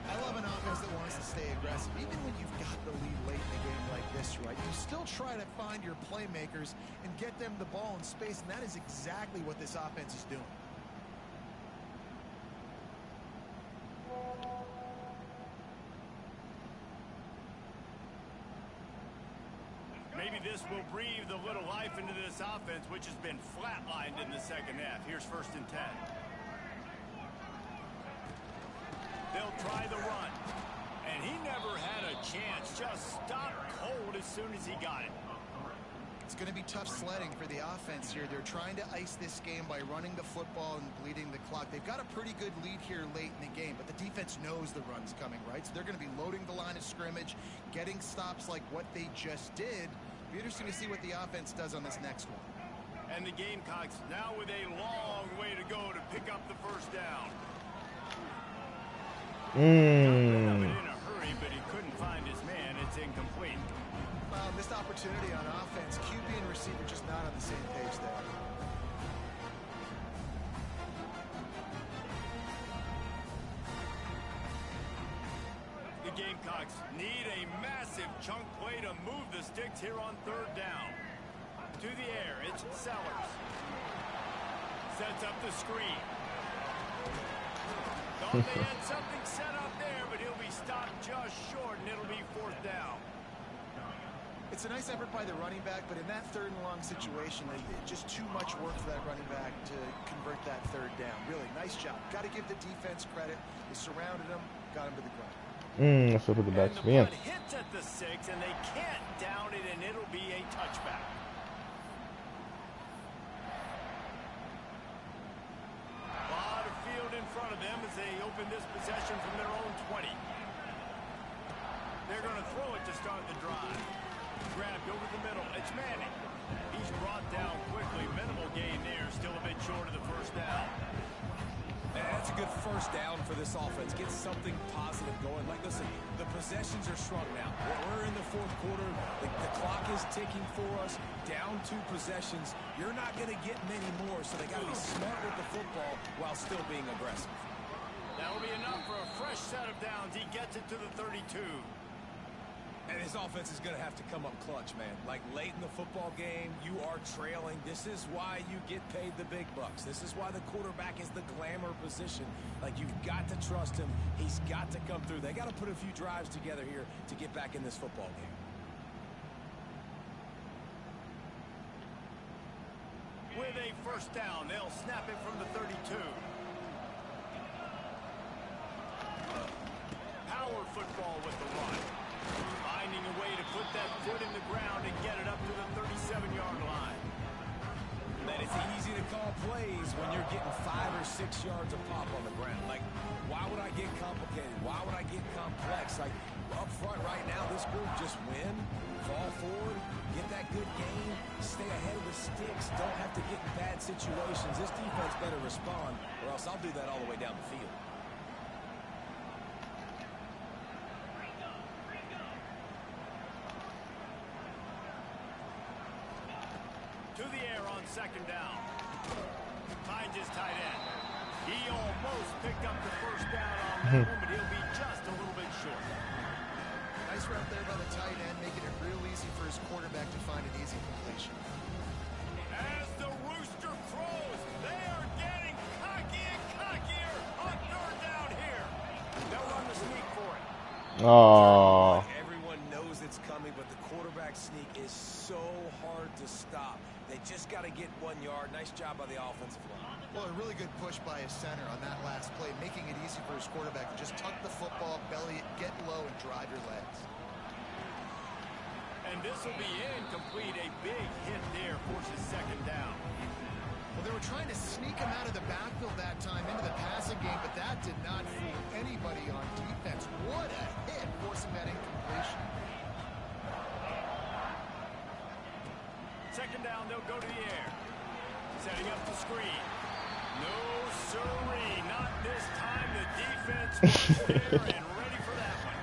I love an offense that wants to stay aggressive. Even when you've got the lead late in a game like this, right, you still try to find your playmakers and get them the ball in space, and that is exactly what this offense is doing. Maybe this will breathe a little life into this offense, which has been flatlined in the 2nd half. Here's 1st and 10. They'll try the run. And he never had a chance. Just stopped cold as soon as he got it. It's going to be tough sledding for the offense here. They're trying to ice this game by running the football and bleeding the clock. They've got a pretty good lead here late in the game, but the defense knows the run's coming, right? So they're going to be loading the line of scrimmage, getting stops like what they just did. Be interesting to see what the offense does on this next one. And the Gamecocks now with a long way to go to pick up the 1st down. Got rid of it in a hurry, but he couldn't find his man. It's incomplete. Missed opportunity on offense. QB and receiver just not on the same page there. Gamecocks need a massive chunk play to move the sticks here on third down. To the air, it's Sellers. Sets up the screen. Thought they had something set up there, but he'll be stopped just short, and it'll be fourth down. It's a nice effort by the running back, but in that third and long situation, just too much work for that running back to convert that third down. Really, nice job. Got to give the defense credit. They surrounded him, got him to the ground. Let's look at the back And the spin. punt hits at the 6, and they can't down it, and it'll be a touchback. A lot of field in front of them as they open this possession from their own 20. They're going to throw it to start the drive. Grabbed over the middle. It's Manning. He's brought down quickly. Minimal gain there. Still a bit short of the first down. And that's a good first down for this offense. Get something positive going. Like, listen, the possessions are shrunk now. We're in the fourth quarter. The clock is ticking for us. Down 2 possessions. You're not going to get many more, so they got to be smart with the football while still being aggressive. That'll be enough for a fresh set of downs. He gets it to the 32. And his offense is going to have to come up clutch, man. Like, late in the football game, you are trailing. This is why you get paid the big bucks. This is why the quarterback is the glamour position. Like, you've got to trust him. He's got to come through. They got to put a few drives together here to get back in this football game. With a first down, they'll snap it from the 32. Power football with the run. Finding a way to put that foot in the ground and get it up to the 37-yard line. Man, it's easy to call plays when you're getting 5 or 6 yards of pop on the ground. Like, why would I get complicated? Why would I get complex? Like, up front right now, this group just win, fall forward, get that good gain, stay ahead of the sticks, don't have to get in bad situations. This defense better respond, or else I'll do that all the way down the field. To the air on second down. Finds his tight end. He almost picked up the first down on that one, but he'll be just a little bit short. Nice route there by the tight end, making it real easy for his quarterback to find an easy completion. As the rooster crows, they are getting cocky and cockier on third down here. They'll run the sneak for it. Oh. Everyone knows it's coming, but the quarterback sneak is so hard to stop. They just got to get 1 yard. Nice job by the offensive line. Well, a really good push by his center on that last play, making it easy for his quarterback to just tuck the football, belly it, get low, and drive your legs. And this will be incomplete. A big hit there forces second down. Well, they were trying to sneak him out of the backfield that time into the passing game, but that did not fool anybody on defense. What a hit, forcing that incompletion. Second down, they'll go to the air. Setting up the screen. No siree, not this time. The defense was there and ready for that one.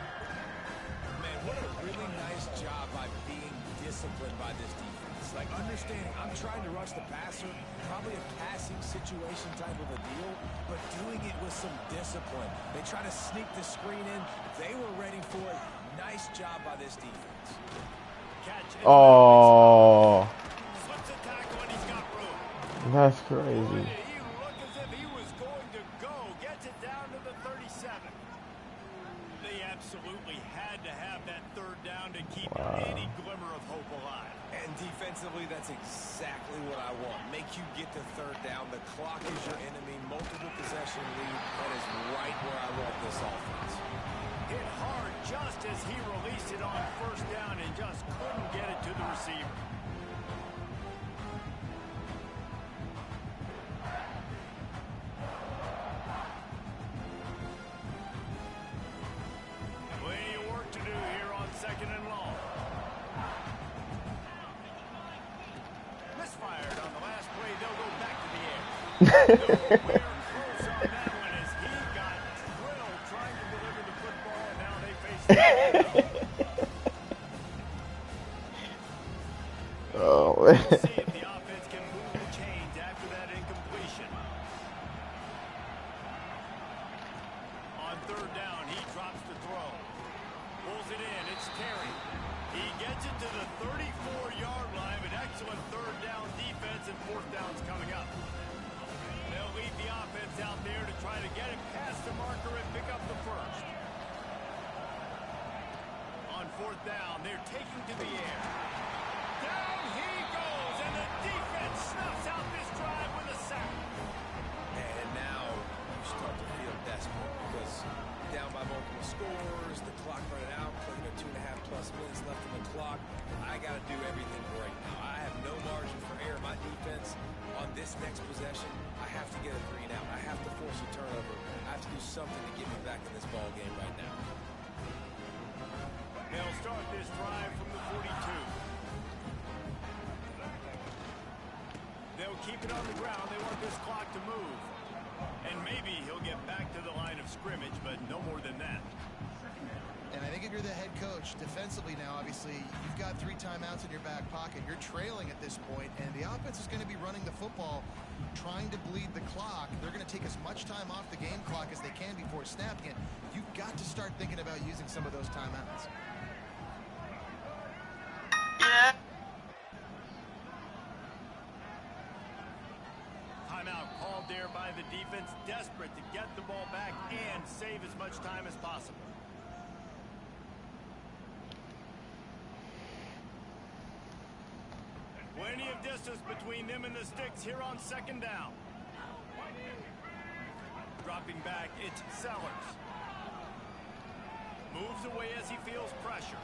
Man, what a really nice job by being disciplined by this defense. Like, understanding I'm trying to rush the passer, probably a passing situation type of a deal, but doing it with some discipline. They try to sneak the screen in. They were ready for it. Nice job by this defense. Catch it. Oh. Slips a tackle and he's got room. That's Boy, crazy. he looked as if he was going to go. Gets it down to the 37. They absolutely had to have that third down to keep any glimmer of hope alive. And defensively, that's exactly what I want. Make you get to third down. The clock is your enemy. Multiple possession lead. That is right where I want this offense. Hit hard just as he released it on first down and just couldn't get it to the receiver. Plenty of work to do here on second and long. Misfired on the last play. They'll go back to the air. Nowhere close on that one as he got drilled trying to deliver the football, and now they face the Oh. We'll see if the offense can move the chains after that incompletion. On third down, he drops the throw. fourth down. They're taking to the air. Down he goes, and the defense snuffs out this drive with a sack. And now you start to feel desperate because down by multiple scores, the clock running out, looking at 2.5+ minutes left in the clock. I got to do everything right now. I have no margin for error. My defense on this next possession, I have to get a 3 and out. I have to force a turnover. I have to do something to get me back in this ball game right now. They'll start this drive from the 42. They'll keep it on the ground. They want this clock to move. And maybe he'll get back to the line of scrimmage, but no more than that. And I think if you're the head coach, defensively now, obviously, you've got 3 timeouts in your back pocket. You're trailing at this point, and the offense is going to be running the football, trying to bleed the clock. They're going to take as much time off the game clock as they can before snapping it. You've got to start thinking about using some of those timeouts. Yeah. Timeout called there by the defense, desperate to get the ball back and save as much time as possible. Plenty of distance between them and the sticks here on second down. Dropping back, it's Sellers. Moves away as he feels pressure.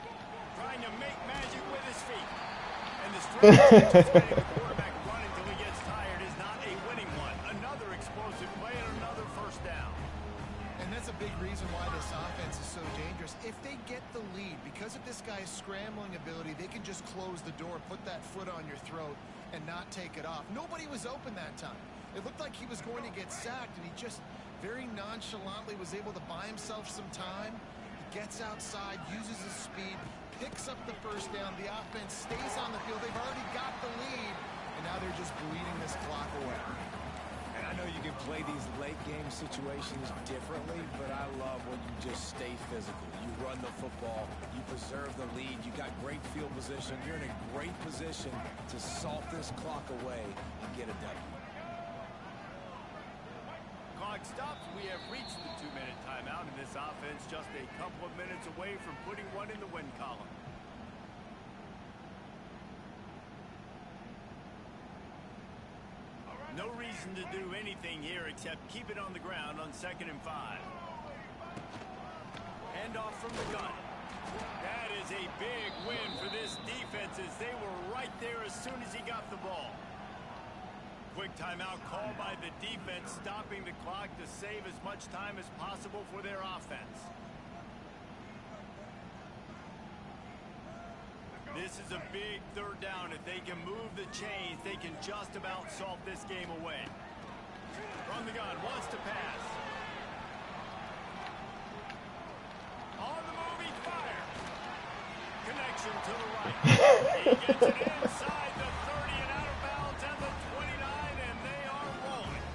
Trying to make magic with his feet. And the strategy of just letting the quarterback run until he gets tired is not a winning one. Another explosive play and another first down. And that's a big reason why this offense is so dangerous. If they get the lead, because of this guy's scrambling ability, they can just close the door, put that foot on your throat, and not take it off. Nobody was open that time. It looked like he was going to get sacked, and he just very nonchalantly was able to buy himself some time. He gets outside, uses his speed, picks up the first down. The offense stays on the field. They've already got the lead, and now they're just bleeding this clock away. And I know you can play these late game situations differently, but I love when you just stay physical. You run the football, you preserve the lead, you got great field position, you're in a great position to salt this clock away and get a W. Clock stops. We have reached the 2-minute timeout, and this offense just a couple of minutes away from putting one in the win column. No reason to do anything here except keep it on the ground on 2nd and 5. Handoff from the gun. That is a big win for this defense as they were right there as soon as he got the ball. Quick timeout called by the defense, stopping the clock to save as much time as possible for their offense. This is a big 3rd down. If they can move the chains, they can just about salt this game away. From the gun, wants to pass. On the move, he fires. Connection to the right. He gets it inside the 30 and out of bounds at the 29, and they are rolling.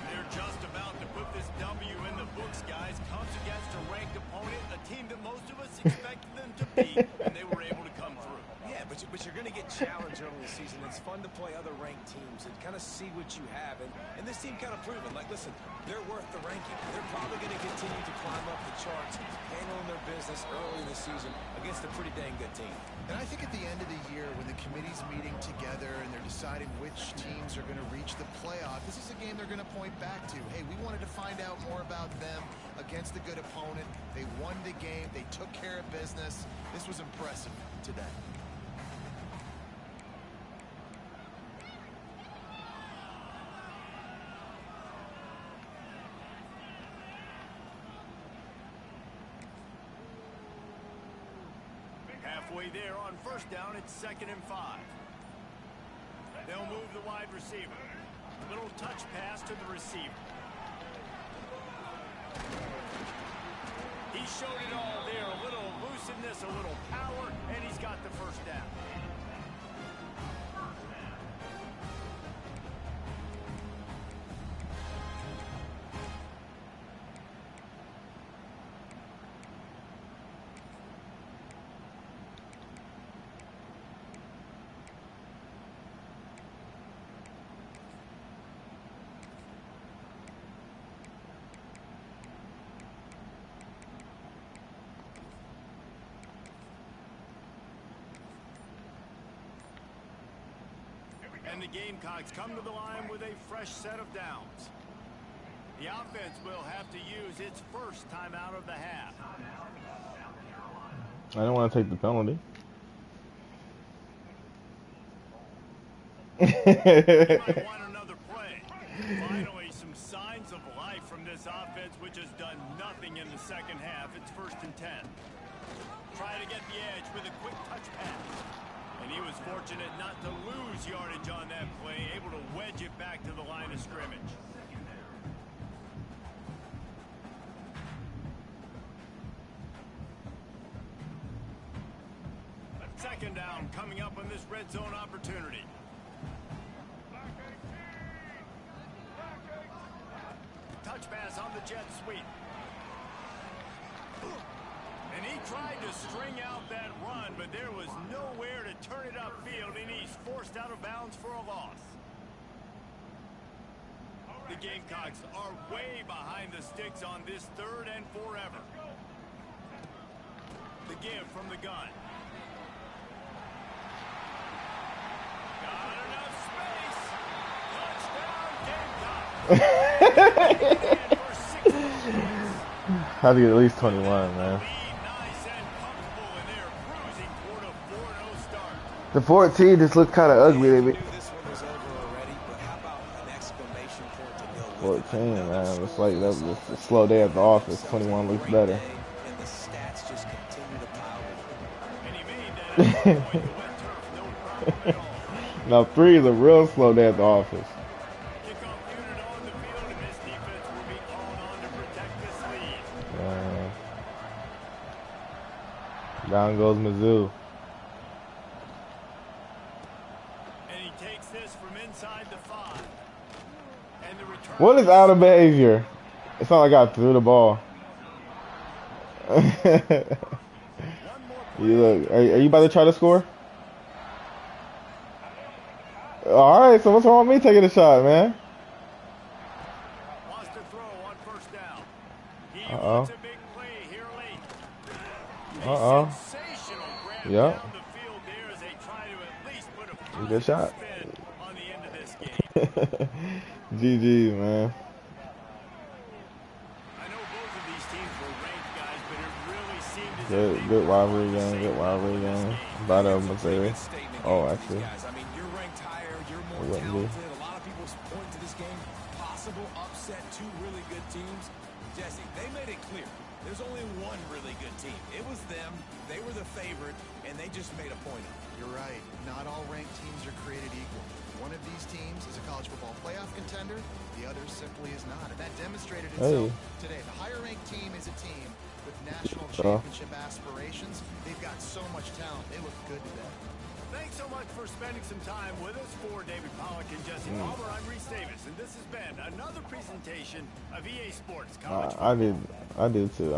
They're just about to put this W in the books, guys. Comes against a ranked opponent, a team that most of us expected them to beat, and they were able to come through. Yeah, but you're going to get challenged early in the season. It's fun to play other ranked teams and kind of see what you have. And this team kind of proven, like, listen, they're worth the ranking. They're probably going to continue to climb up the charts, handling their business early in the season against a pretty dang good team. And I think at the end of the year, when the committee's meeting together and they're deciding which teams are going to reach the playoff, this is a game they're going to point back to. Hey, we wanted to find out more about them against a good opponent. They won the game. They took care of business. This was impressive today. Halfway there on 1st down, it's 2nd and 5. They'll move the wide receiver. Little touch pass to the receiver. He showed it all there. A little elusiveness, a little power, and he's got the first down. And the Gamecocks come to the line with a fresh set of downs. The offense will have to use its first timeout of the half. I don't want to take the penalty. He might want another play. Finally, some signs of life from this offense, which has done nothing in the second half. It's 1st and 10. Try to get the edge with a quick touch pass. And he was fortunate not to lose yardage on that play, able to wedge it back to the line of scrimmage. Second down coming up on this red zone opportunity. Touch pass on the jet sweep. And he tried to string out that run, but there was nowhere to turn it upfield, and he's forced out of bounds for a loss. The Gamecocks are way behind the sticks on this 3rd and forever. The give from the gun. Got enough space. Touchdown, Gamecocks. Had to get at least 21, man. The 14 just looked kind of ugly. They 14, man. It's like that was a slow day at the office. 21 looks better. Now 3 is a real slow day at the office. Down goes Mizzou. And he takes this from inside the 5. And the return. What is out of behavior? It's not like I threw the ball. You look. Are you about to try to score? All right. So what's wrong with me taking a shot, man? Wants to throw on 1st down. He wants a big play here late. Sensational grab Yeah. down the field there as they try to at least put a Good shot. spin on the end of this game. GG, man. I know both of these teams were ranked, guys, but it really seemed as Good rivalry game. Good rivalry game. Battle of Missouri. Oh, actually. Guys, I mean, you're ranked higher, you're more It wouldn't be. talented. A lot of people point to this game. Possible upset, 2 really good teams. Jesse, they made it clear. There's only one really good team. It was them. They were the favorite, and they just made a point of it. You're right. Not all ranked teams are created equal. One of these teams is a college football playoff contender. The other simply is not. And that demonstrated itself today. The higher-ranked team is a team with national championship aspirations. They've got so much talent. They look good today. Thanks so much for spending some time with us. For David Pollack and Jesse Palmer, I'm Reese Davis, and this has been another presentation of EA Sports College Football. I do too.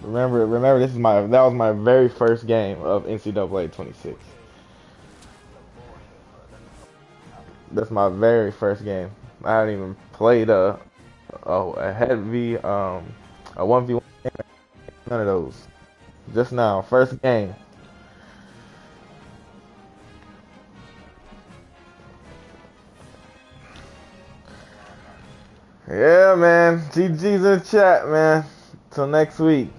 Remember, that was my very first game of NCAA 26. That's my very first game. I haven't even played a heavy a 1v1 game. None of those. Just now, first game. Yeah, man. GG's in the chat, man. Till next week.